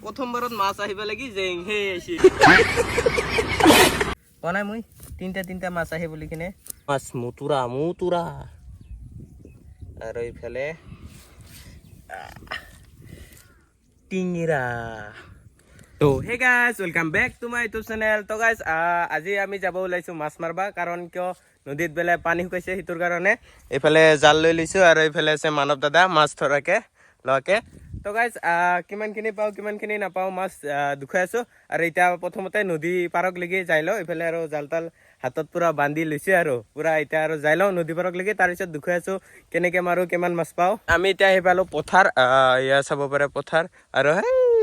প্ৰথমবাৰত মাছ আহিব লাগি জেং হে আইছি কোনাই মই তিনটা মাছ আহে বুলি কিনে মাছ মুতুৰা আৰু ইফালে টিঙিৰা তো hey guys welcome back to my YouTube channel তো গাইস আজি আমি যাব ওলাইছো মাছ মারবা কাৰণ কিয় নদীত বেলে পানী শুকাইছে হিতুৰ কাৰণে এফালে জাল লৈ লৈছো আৰু এফালে আছে মানৱ দাদা মাছ ধৰাকে লকে তো গাইস কিমানখিনি পাও কিমানখিনি নাপাও মাছ দুখাই আছো আৰু এটা প্ৰথমতে নদী পাৰক লাগি যাইলো এফালে আৰু জালতাল হাতত পুৰা বান্ধি লৈছে আৰু পুৰা এটা আৰু যাইলো নদী পাৰক লাগি তাৰ পিছত দুখাই আছো কেনেকে মাৰো কিমান মাছ পাও আমি এতিয়া আহি পালো পথাৰ ইয়া চাব পাৰে পথাৰ আৰু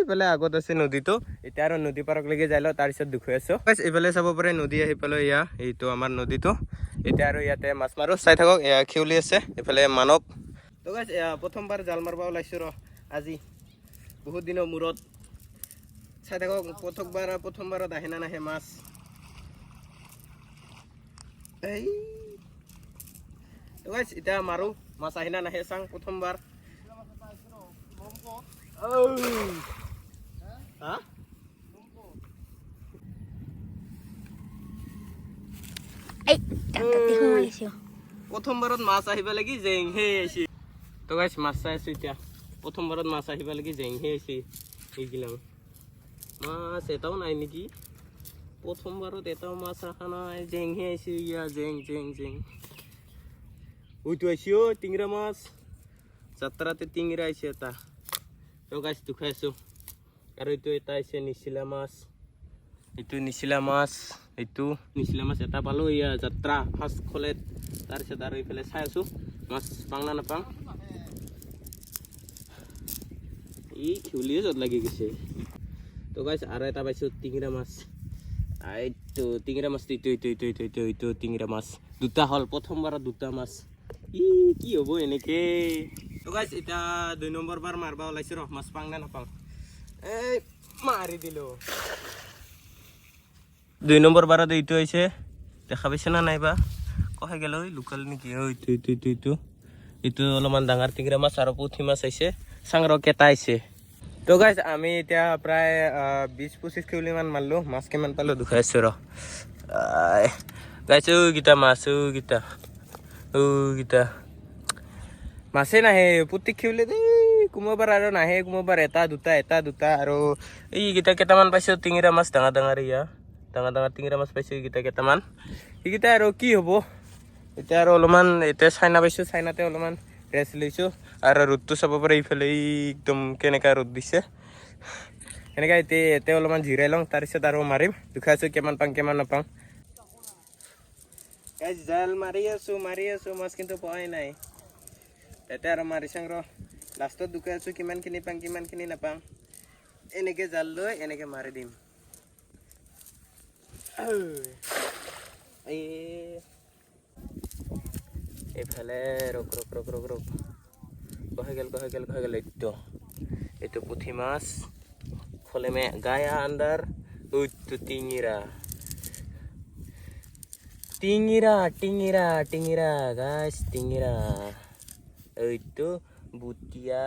বেলে আগত আছে নদীটো এটা আৰু নদী পাৰক লাগি যাইলো তাৰ পিছত দুখাই আছো গাইস এফালে চাব পাৰে নদী আহি পালো ইয়া এইটো আমাৰ নদীটো এটা আৰু ইয়াতে মাছ মাৰো চাই থাকক খেউলি আছে এফালে মানৱ তো গাইস প্ৰথমবাৰ জাল মাৰবা ওলাইছো ৰ আজি বহুত দিনৰ মূৰত চাই থাকক প্ৰথমবাৰত আহে না নাহে মাছ এই তো গাইস এটা মাৰো মাছ আহে না নাহে চাং প্ৰথমবাৰ প্ৰথমবাৰত মাছ আহিব লাগি জেং হে আইছি তো গাইস মাছ চাই আছো এতিয়া প্ৰথমবাৰত মাছ আহিব লাগি জেং হে আইছি এইগিলা মাছ এটাও নাই নেকি প্ৰথমবাৰত এটাও মাছ আহা নাই জেং হে আইছি ইয়া জেং ওইটো আইছিও টিংৰা মাছ যাত্ৰাতে টিংৰা আইছে এটা তো গাইস দুখাইছো আৰু এইটো এটা আইছে নিচিলা মাছ এইটো নিচিলা মাছ এটা পালো ইয়া যাত্ৰা ফাৰ্ষ্ট খলে তাৰপিছত আৰু ইফালে চাই আছো মাছ পাং না নাপাং ই খেউলিয়ে যত লাগি গৈছে তো গাইস আৰু এটা পাইছো টিংৰা মাছ এইটো টিংৰা মাছ এইটো টিংৰা মাছ দুটা হল প্ৰথমবাৰত দুটা মাছ ই কি হ'ব এনেকে তো গাইস এটা 2 নম্বৰ বাৰ মাৰবা ওলাইছো ৰ মাছ পাং না নাপাং এই মাৰি দিলো 2 নম্বৰ বাৰত এইটো আইছে দেখা পাইছ না নাইবা কহে গেল লোকাল নেকি এইটো অলপমান ডাঙৰ টিংৰা মাছ আৰু পুঠি মাছ আইছে সাংৰ কেটা আইছে তো গাইস আমি এতিয়া প্ৰায় 20-25 কিলো মান মাৰলো মাছ কিমান পালো দুখাই আছে ৰ গাইস গিটা মাছ গিটা মাছে নাহে পুতি খেউলে দে কুমবাৰ আৰু নাহে কুমবাৰ এটা দুটা আৰু এই গিটা কেটামান পাইছো টিংৰা মাছ ডাঙৰ ইয়া ডাঙৰ টিংৰা মাছ পাইছো গিটা কেটামান এইগিটা আৰু কি হ'ব এতিয়া আৰু অলপমান এতিয়া চাইনা পাইছো চাইনাতে অলপমান ৰেষ্ট লৈছো আৰু ৰ'দটো চাব পাৰে ইফালে একদম কেনেকা ৰ'দ দিছে এনেকা এতিয়া অলপমান জিৰাই লওঁ তাৰপিছত আৰু মাৰিম দুখাইছো কিমান পাং কিমান নাপাং গাইস জাল মাৰি আছো মাছ কিন্তু পোৱাই নাই এতিয়া আৰু মাৰি চাং ৰ লাষ্টত দুখাইছো কিমানখিনি পাং কিমানখিনি নাপাং এনেকে জাল লৈ এনেকে মাৰি দিম এইফালে ৰক কহে গেল এইটো পুঠি মাছ খোলে মে গায়া আন্দাৰ উইটো টিংৰা গাইস টিংৰা এইটো বুটিয়া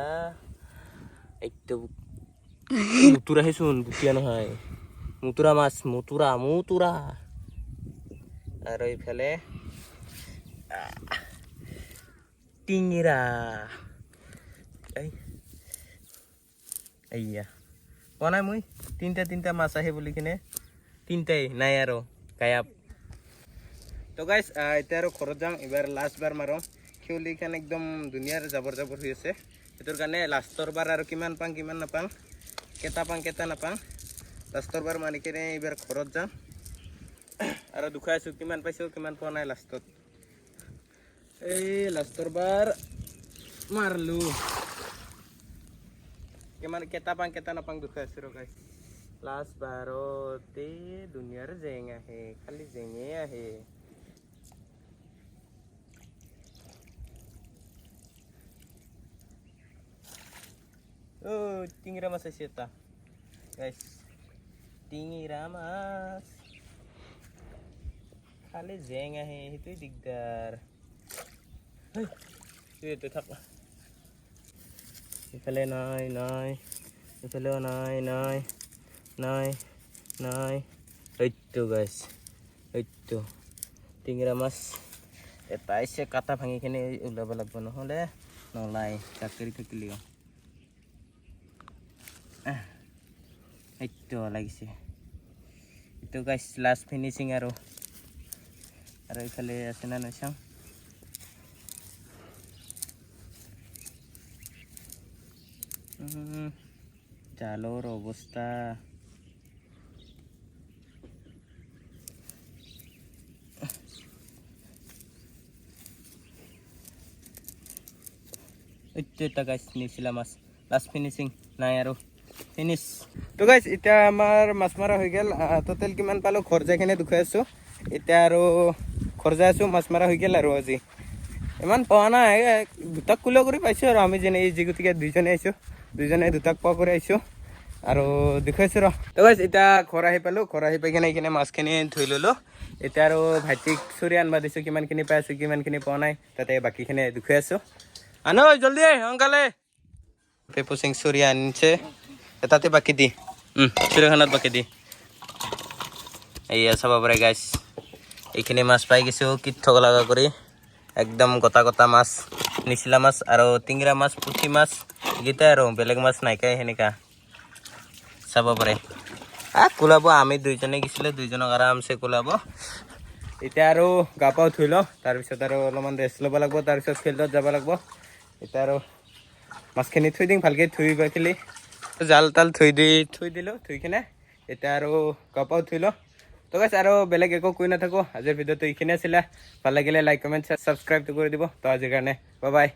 এইটো মুতুৰা হেচুন বুটিয়া নহয় মুতুৰা মাছ মুতুৰা আৰু ইফালে টিংৰা এইয়া কোনাই মই তিনটা মাছ আহে বুলি কিনে তিনটাই নাই আৰু গায়াব তো গাইস এতিয়া আৰু ঘৰত যাম এবাৰ লাষ্ট বাৰ মাৰো খেউলিখান একদম ধুনীয়াৰ জাবৰ হৈ আছে এটোৰ কাৰণে লাষ্টৰ বাৰ আৰু কিমান পাং কিমান নাপাং কেটা নাপাং লাষ্টৰ বাৰ মাৰি কিনে এবাৰ ঘৰত যাম আৰু দুখাইছো কিমান পাইছো কিমান পোৱা নাই লাষ্টত এই লাষ্টৰ বাৰ মাৰলো কিমান কেটা নাপাং দুখাইছো ৰ গাইস লাষ্ট বাৰতে দুনিয়াৰ জেং আহে খালি জেঙে আহে টিংৰা মাছ আছে এটা গাইস টিংৰা মাছ খালি জেং আহে সেইটোই দিগদাৰ এইটো থাক ইফালে নাই এইফালেও নাই নাই নাই নাই এইটো গাইছ এইটো টিঙৰা মাছ এটা আহিছে কাটা ভাঙিখিনি ওলাব লাগিব নহ'লে নলাই চাকৰি থাকিলেও এইটো লাগিছে এইটো গাইছ লাষ্ট ফিনিচিং আৰু এইফালে আছে না নাই চাওঁ জালৰ অৱস্থা এইটো এটা গাইছ নিচিলা মাছ লাষ্ট ফিনিচিং নাই আৰু ফিনিছ তো গাইছ এতিয়া আমাৰ মাছ মাৰা হৈ গ'ল টোটেল কিমান পালোঁ খৰচাখিনি দেখুৱাই আছোঁ এতিয়া আৰু খৰচা আছোঁ মাছ মাৰা হৈ গ'ল আৰু আজি ইমান পোৱা নাই দুটাক কুলো কৰি পাইছোঁ আৰু আমি যেনে এই গতিকে দুইজনে আহিছোঁ দুইজনে দুটাক পোৱা কৰি আহিছোঁ আৰু দেখুৱাইছোঁ ৰ তো গাইছ এতিয়া ঘৰ আহি পালোঁ ঘৰ আহি পাই কিনে এইখিনি মাছখিনি ধুই ল'লোঁ এতিয়া আৰু ভাইটিক চুৰি আনবা দিছোঁ কিমানখিনি পাই আছোঁ কিমানখিনি পোৱা নাই তাতে বাকীখিনি দেখুৱাই আছোঁ আনো জলদি সোনকালে পেপু সিং চুৰি আনিছে এটাতে বাকি দি চুৰিখানাত বাকি দি এয়া চাব পাৰে গাইছ এইখিনি মাছ পাই গৈছোঁ কিট থ'ব লগা কৰি একদম গোটা গোটা মাছ নিচিলা মাছ আৰু টিঙৰা মাছ পুঠি মাছ এইকেইটাই আৰু বেলেগ মাছ নাইকাই সেনেকা চাব পাৰে কোলাব আমি দুইজনে গৈছিলোঁ দুইজনক আৰামছে কোলাব এতিয়া আৰু গা পাও ধুই লওঁ তাৰপিছত আৰু অলপমান ৰেষ্ট ল'ব লাগিব তাৰপিছত ফিল্ডত যাব লাগিব এতিয়া আৰু মাছখিনি থৈ দিম ভালকৈ ধুই পাইলি জাল তাল থৈ দিলোঁ থৈ কিনে এতিয়া আৰু গা পাও ধুই লওঁ তো গাইছ আৰু বেলেগ একো কৈ নাথাকোঁ আজিৰ ভিডিঅ'টো এইখিনিয়ে আছিলে ভাল লাগিলে লাইক কমেণ্ট ছাবস্ক্ৰাইবটো কৰি দিব তো আজিৰ কাৰণে বাই বাই